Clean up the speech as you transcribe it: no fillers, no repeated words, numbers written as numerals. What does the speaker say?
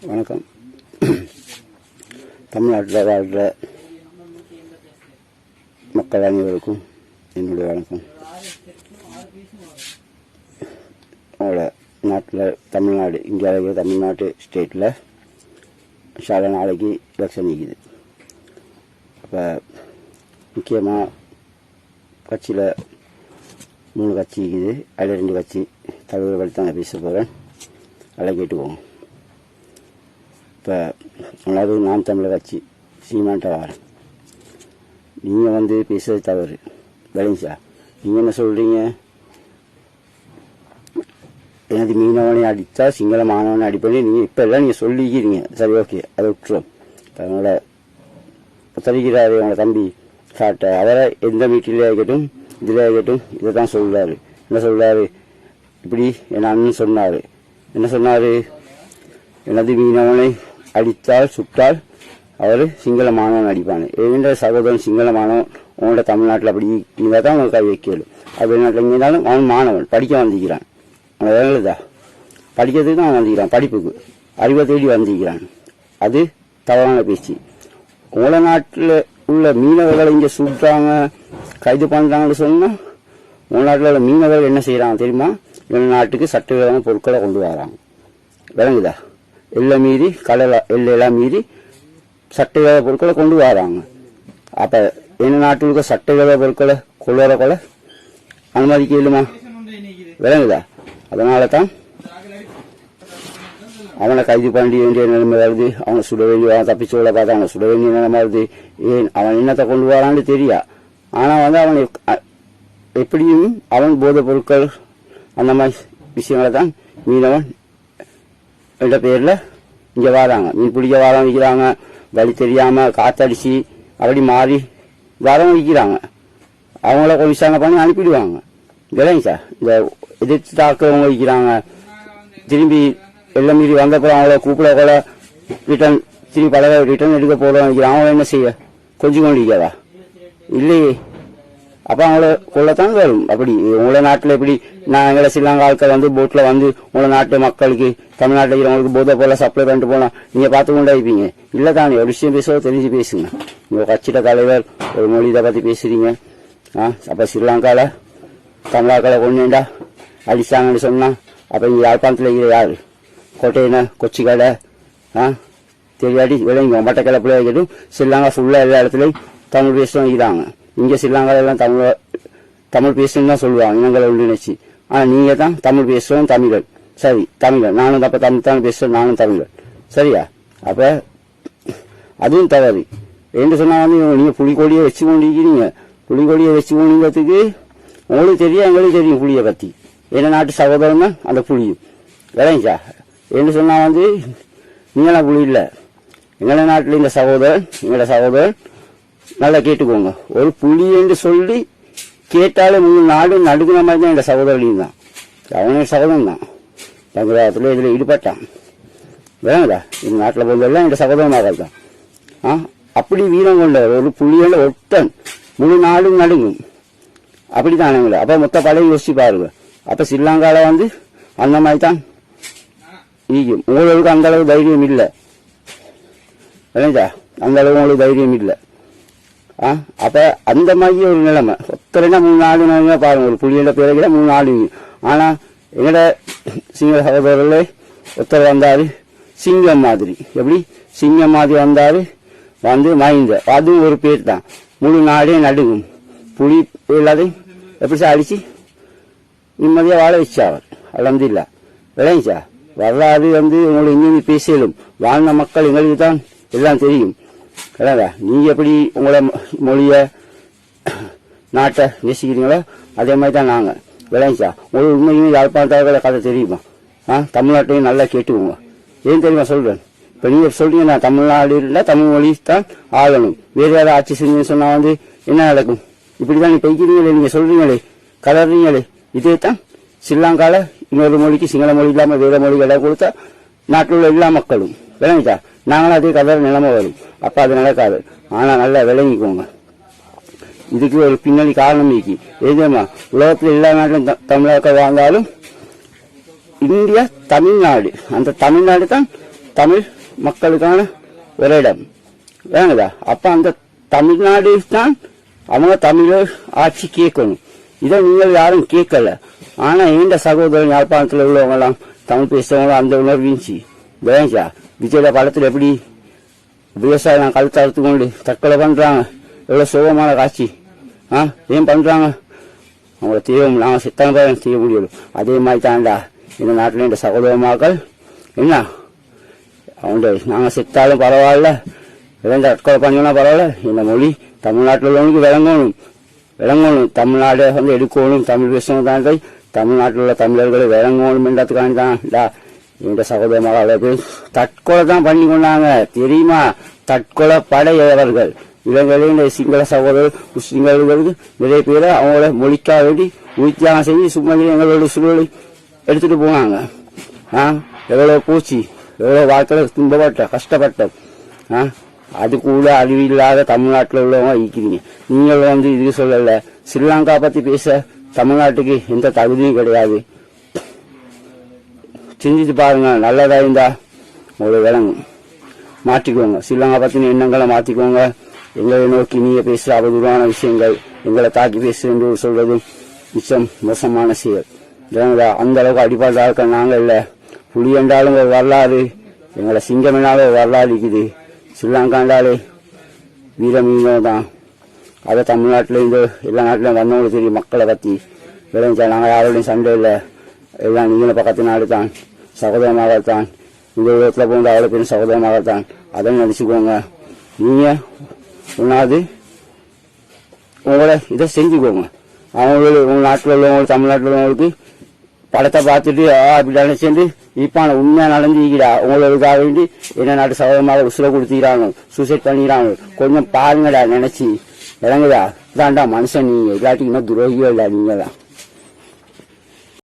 வணக்கம். தமிழ்நாட்டில் வாழ்கிற மக்கள் அனைவருக்கும் என்னுடைய வணக்கம். அவங்களோட நாட்டில் தமிழ்நாடு, இந்தியாவில் தமிழ்நாட்டு ஸ்டேட்டில் சாலை நாளைக்கு எலெக்ஷன் நிற்கிது. அப்போ முக்கியமாக கட்சியில் 3 கட்சி இருக்குது. அதில் 2 கட்சி தலைவர்கள் தான் நான் பேச போகிறேன். அதில் கேட்டுக்குவோம். இப்போ அதாவது நாம் தமிழர் கட்சி சீமான்ட்ட வாரேன். நீங்கள் பேசுறது தவறு வேலைங்க சார். நீங்கள் என்ன சொல்கிறீங்க? எனது மீனவனை அடித்தா சிங்கள மாணவனை அடிப்பண்ணி நீங்கள் இப்போ எல்லாம் நீங்கள் சொல்லிக்கிறீங்க. சரி, ஓகே, அதை விட்டுரும். அதனால் தெரிகிறாரு அவங்களோட தம்பி சாட்டை அவரை எந்த மீட்டிலே ஆகட்டும் இதில் ஆகட்டும் இதை தான் சொல்கிறாரு. என்ன சொல்கிறாரு? இப்படி என் அண்ணன் சொன்னார். என்ன சொன்னார்? எனது மீனவனை அடித்தால் சுட்டால் அவர் சிங்கள மாணவன் அடிப்பானு. எந்த சகோதரன் சிங்கள மாணவன் உங்களோட தமிழ்நாட்டில் அப்படி இருந்தால் தான் அவங்க கை வைக்கலும். அது வெளிநாட்டில் இருந்தாலும் அவன் மாணவன் படிக்க வந்திருக்கிறான். அவன் வேலைதா படிக்கிறதுக்கு தான் அவன் வந்திருக்கிறான். படிப்புக்கு அறிவை தேடி வந்திருக்கிறான். அது தவறான பேச்சு. உங்கள நாட்டில் உள்ள மீனவர்களை இங்கே சுட்டாங்க, கைது பண்ணுறாங்கன்னு சொன்னால் உங்கள் நாட்டில் உள்ள மீனவர்கள் என்ன செய்கிறாங்க தெரியுமா? எங்கள் நாட்டுக்கு சட்டவிரோதமான பொருட்களை கொண்டு வராங்க. விளங்குதா? எல்லை மீறி எல்லாம் மீறி சட்டவிரோத பொருட்களை கொண்டு வராங்க. அப்போ எங்கள் நாட்டில் இருக்க சட்டவிரோத பொருட்களை கொண்டு வரக்குள்ள அனுமதிக்க இல்லைமா? விளங்குதா? அதனால தான் அவனை கைது பண்ண வேண்டிய நிலைமை வருது. அவனை சுட வேண்டிய தப்பிச்சோட பார்த்தா அவனை சுட வேண்டிய நிலைமை வருது. ஏன் அவன் என்னத்தை கொண்டு வரான்னு தெரியா. ஆனால் அவன் எப்படியும் அவன் போதைப் பொருட்கள் அந்த மாதிரி விஷயங்களை தான் மீனவன் என்ற பேரில் இங்கே வராங்க. மீன் பிடிக்க வாரம் வைக்கிறாங்க. வழி தெரியாமல் காத்தடிச்சு அப்படி மாறி வாரம் வைக்கிறாங்க. அவங்கள கொஞ்சம் விசாரணை பண்ணி அனுப்பிடுவாங்க. இல்லைங்க சார், இந்த எதிர்த்து தாக்குறவங்க வைக்கிறாங்க. திரும்பி எல்லாம் மீறி வந்தப்பறம் அவங்கள கூப்பிடக்கூட ரிட்டர்ன் திரும்பி பழக ரிட்டர்ன் எடுக்க போகிறோம் வைக்கிறாங்க. அவங்க என்ன செய்ய கொஞ்சம் கொண்டு வைக்காதா? இல்லையே. அப்போ அவங்கள கொள்ளத்தான் வரும். அப்படி உங்களோட நாட்டில் எப்படி நான் எங்களை ஸ்ரீலங்கா ஆட்கள் போட்டில் உங்களோட நாட்டு மக்களுக்கு தமிழ்நாட்டில் இருக்கிறவங்களுக்கு போதை போல சப்ளை பண்ணிட்டு போனால் நீங்கள் பார்த்து கொண்டா இருப்பீங்க. இல்லை தானே ஒரு விஷயம் பேசுவோ தெரிஞ்சு பேசுங்க. உங்கள் கட்சியில தலைவர் ஒரு மொழி இதை பற்றி பேசுறீங்க. அப்போ ஸ்ரீலங்காவில் தமிழாக்களை கொண்டுண்டா அடிச்சாங்கன்னு சொன்னால் அப்போ இங்கே யாழ்ப்பாணத்தில் இருக்கிற யார்? கோட்டையின கொச்சிக்கடை தெரியாடி விளைங்க மட்டக்கிழப்பில் வைக்கட்டும். ஸ்ரீலங்கா ஃபுல்லாக எல்லா இடத்துலையும் தமிழ் பேசுகிறோம் இருக்கிறாங்க. இங்கே ஸ்ரீலங்காலாம் தமிழ் பேசணும்னு தான் சொல்லுவாங்க இனங்களை ஒன்றிணைச்சு. ஆனால் நீங்கள் தான் தமிழ் பேசுகிறோம் தமிழர். சரி, தமிழர் நானும் அப்போ தமிழ் தான் பேசுகிறேன், நானும் தமிழர். சரியா? அப்போ அதுவும் தவறு. என்று சொன்னால் நீங்கள் புலிக்கொடியை வச்சு கொண்டிருக்கிறீங்க. புலிக்கொடியை வச்சு கொண்டிருக்கிறதுக்கு உங்களுக்கு தெரியும், எங்களுக்கு தெரியும் புலியை பற்றி. என்ன நாட்டு சகோதரன் தான் அந்த புலியும். விளைஞ்சா என்று சொன்னால் நீங்களாம் புலி இல்லை. எங்களை நாட்டில் இந்த சகோதரன் எங்களோட சகோதரன் நல்லா கேட்டுக்கோங்க. ஒரு புலி என்று சொல்லி கேட்டாலே முழு நாடு நடுக்கிற மாதிரி தான் எங்கள் சகோதரனையும் தான். அவனோட சகோதரன் தான் தங்கத்தில் இதில் ஈடுபட்டான். வேணுங்களா? இந்த நாட்டில் போகிறதெல்லாம் எங்கள் சகோதரனாக தான். அப்படி வீரம் கொண்டவர் ஒரு புலியோட ஒட்டன் முழு நாடும் நடுங்கும். அப்படித்தான் எங்களை. அப்போ மொத்த பழைய யோசிச்சு பாருங்க. அப்போ ஸ்ரீலங்காவில் அந்த மாதிரி தான் ஈகும். உங்களுக்கு அந்த அளவு தைரியம் இல்லை. வேணுங்களா? அந்த அளவு உங்களுக்கு தைரியம் இல்லை. அப்ப அந்த மாதிரி ஒரு நிலைமை ஒத்தரைனா 3 நாடு பாருங்க. ஒரு புலியோட பிறகு 3 நாடு. ஆனா எங்கட சிங்க சகோதரர்களே ஒருத்தர் வந்தாரு சிங்கம் மாதிரி. எப்படி சிங்கம் மாதிரி வந்தாரு மறைந்த. அதுவும் ஒரு பேர் தான். முழு நாடே நடுங்கும். புலி எல்லாத்தையும் எப்படி சார் அடிச்சு நிம்மதியா வாழ வச்சா அவர். அல்ஹம்துலில்லாஹ். விளைஞ்சா வரலாறு உங்களுக்கு இங்கே பேசியலும் வாழ்ந்த மக்கள் எங்களுக்கு தான் எல்லாம் தெரியும். நீங்க எப்படி உங்களோட மொழிய நாட்டை நேசிக்கிறீங்களோ அதே மாதிரி தான் நாங்க. விளைஞ்சா உங்களுக்கு உண்மையுமே யாழ்ப்பாணத்தாளர்கள கதை தெரியுமா? தமிழ்நாட்டையும் நல்லா கேட்டுக்கோங்க. ஏன் தெரியுமா சொல்றேன்? இப்ப நீங்க சொல்றீங்க நான் தமிழ்நாடு இல்லை தமிழ் மொழி தான் ஆளணும், வேற யாராவது ஆட்சி செஞ்சு சொன்னா என்ன நடக்கும்? இப்படிதான் நீ பைக்கிறீங்களே, நீங்க சொல்றீங்களே, கலர்றீங்களே. இதே தான் ஸ்ரீலங்கால இன்னொரு மொழிக்கு சிங்கள மொழி இல்லாம வேற மொழிகளை கொடுத்தா நாட்டில் உள்ள எல்லா மக்களும் விளங்கிட்டா நாங்களும் அதே கலர் நிலைமை வரும். அப்ப அது நடக்காது. ஆனா நல்லா விளங்கிக்கோங்க. இதுக்கு ஒரு பின்னணி காரணம் இருக்கு. எதுமா உலகத்தில் எல்லா நாட்டிலும் தமிழக வாழ்ந்தாலும் இந்தியா தமிழ்நாடு, அந்த தமிழ்நாடு தான் தமிழ் மக்களுக்கான ஒரு இடம் வேணுதா. அப்ப அந்த தமிழ்நாடு தான் அவங்க தமிழர் ஆட்சி கேட்கணும். இதை நீங்கள் யாரும் கேட்கல. ஆனா இந்த சகோதரன் யாழ்ப்பாணத்துல உள்ளவங்க எல்லாம் தமிழ் பேசுறவங்களும் அந்த உணர்விஞ்சி வேஞ்சா விஜயோட படத்துல எப்படி விவசாயம் கழுத்து அறுத்து கொண்டு தற்கொலை பண்றாங்க, எவ்வளவு சோகமான காட்சி. ஏன் பண்றாங்க? அவங்கள தீவிரம் நாங்க செத்தான செய்ய முடியும். அதே மாதிரி தாண்டா இந்த நாட்டில் இந்த சகோதர மக்கள் என்ன அவங்க நாங்க செத்தாலும் பரவாயில்ல, இழந்த தற்கொலை பண்ணா பரவாயில்ல. இந்த மொழி தமிழ்நாட்டில் உள்ளவங்களுக்கு விளங்கணும். தமிழ்நாடு வந்து எடுக்கணும், தமிழ் பேசணும் தாண்டி தமிழ்நாட்டில் உள்ள தமிழர்களை விளங்கணும் என்றதுக்காண்டி தான்டா இந்த சகோதர மகள் தற்கொலை தான் பண்ணி கொண்டாங்க தெரியுமா? தற்கொலை படையவர்கள் இவங்களே இந்த சிங்கள சகோதரர் முஸ்லிம்களுக்கு நிறைய பேரை அவங்கள மொழிக்காக வேண்டி உயிர்த்தியாகம் செஞ்சு சும்மா எங்களோட சூழலை எடுத்துட்டு போனாங்க. எவ்வளவு பூச்சி, எவ்வளவு வாழ்க்கையில துன்பப்பட்ட கஷ்டப்பட்ட அது கூட அறிவில்லாத தமிழ்நாட்டில் உள்ளவங்க இருக்கிறீங்க. நீங்கள் வந்து இது சொல்லல. ஸ்ரீலங்கா பத்தி பேச தமிழ்நாட்டுக்கு எந்த தகுதியும் கிடையாது. சிந்திச்சு பாருங்க, நல்லதா இருந்தா உங்களுக்கு விளங்கும். மாற்றிக்கோங்க, ஸ்ரீலங்கா பத்தின எண்ணங்களை மாற்றிக்கோங்க. எங்களை நோக்கி நீங்க பேசுற அவதூறான விஷயங்கள், எங்களை தாக்கி பேசு என்று சொல்வதும் மிச்சம் மோசமான செயல். அந்த அளவுக்கு அடிப்படை இருக்க நாங்க இல்ல. புலி என்றாலும் ஒரு வரலாறு, எங்களை சிங்கம் என்றாலும் ஒரு வரலாறு இருக்குது. ஸ்ரீலங்காண்டாலே வீரமீனம் தான். அதை தமிழ்நாட்டில் இந்த எல்லா நாட்டிலும் வந்தவங்களுக்கு தெரியும். மக்களை பத்தி விளைஞ்சா நாங்கள் யாரோடையும் சண்டை இல்லை. எல்லாம் நீங்கள பக்கத்து நாடு தான், சகோதரமாகத்தான். இந்த உலகத்தில் போன்ற அவ்வளோ பேரும் சகோதரமாகத்தான். அதை நினைச்சுக்கோங்க. நீங்க ஒன்னாவது உங்களை இதை செஞ்சுக்கோங்க. அவங்களுக்கு உங்க நாட்டில் உள்ளவங்களுக்கு தமிழ்நாட்டில் உள்ளவங்களுக்கு படத்தை பார்த்துட்டு அப்படி நினைச்சு இப்ப உண்மையா நடந்துக்கிறா உங்களுக்காக வேண்டி என்ன நாட்டு சகோதரமாக உசுர கொடுத்துக்கிறாங்க, சூசைட் பண்ணிக்கிறாங்க. கொஞ்சம் பாருங்கடா நினைச்சு இறங்குதா. இதாண்டா மனுஷன் நீங்க, இல்லாட்டி இன்னும் துரோகியோ இல்ல நீங்க தான்.